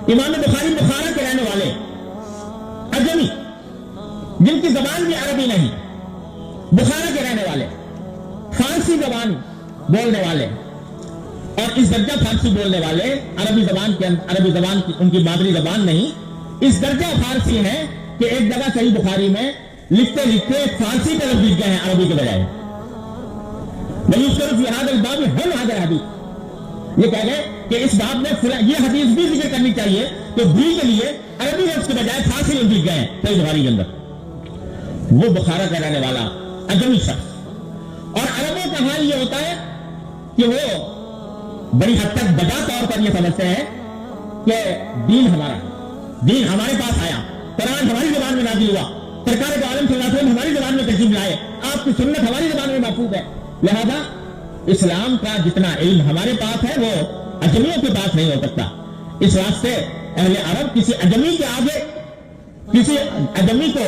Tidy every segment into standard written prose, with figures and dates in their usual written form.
امام بخاری بخارا کے رہنے والے اجمی جن کی زبان بھی عربی نہیں، بخارا کے رہنے والے، فارسی زبان بولنے والے، اور اس درجہ فارسی بولنے والے، عربی زبان کی ان کی مادری زبان نہیں، اس درجہ فارسی ہے کہ ایک جگہ صحیح بخاری میں لکھتے لکھتے فارسی طرف لکھ گئے ہیں عربی کے بجائے۔ یہ کہہ گئے کہ اس باب میں یہ حدیث بھی ذکر کرنی چاہیے، تو بھی کے لیے عربی لفظ کے بجائے فارسی لفظ لکھ گئے ہیں صحیح بخاری کے اندر۔ وہ بخارا کا رہنے والا اجمی شخص، اور عربوں کا حال یہ ہوتا ہے کہ وہ بڑی حد تک بجا طور پر یہ سمجھتے ہیں کہ دین ہمارے پاس آیا، قرآن ہماری زبان میں نازل ہوا، سرکار دو عالم صلی اللہ علیہ وسلم ہماری زبان میں تشریف لائے، آپ کی سنت ہماری زبان میں محفوظ ہے، لہذا اسلام کا جتنا علم ہمارے پاس ہے وہ اجمیوں کے پاس نہیں ہو سکتا۔ اس واسطے اہل عرب کسی اجمی کے آگے کسی اجمی کو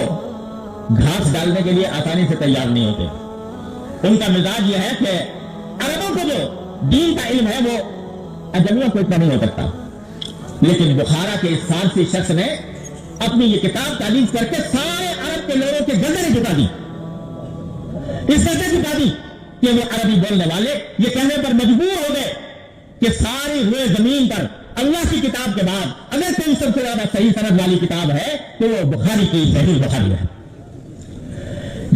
گھاس ڈالنے کے لیے آسانی سے تیار نہیں ہوتے۔ ان کا مزاج یہ ہے کہ عربوں کو جو دین کا علم ہے وہ اجمیوں کو اتنا نہیں ہو سکتا، لیکن بخارا کے اس فارسی شخص نے اپنی یہ کتاب تالیف کر کے سارے عرب کے لوگوں کے گردنیں جھکا دی، اس طرح جھکا دی کہ وہ عربی بولنے والے یہ کہنے پر مجبور ہو گئے کہ ساری روئے زمین پر اللہ کی کتاب کے بعد اگر کوئی سب سے زیادہ صحیح سند والی کتاب ہے تو وہ بخاری کی صحیح بخاری ہے۔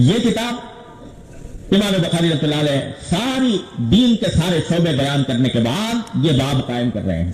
یہ کتاب امام بخاری رحمۃ اللہ علیہ ساری دین کے سارے شعبے بیان کرنے کے بعد یہ باب قائم کر رہے ہیں۔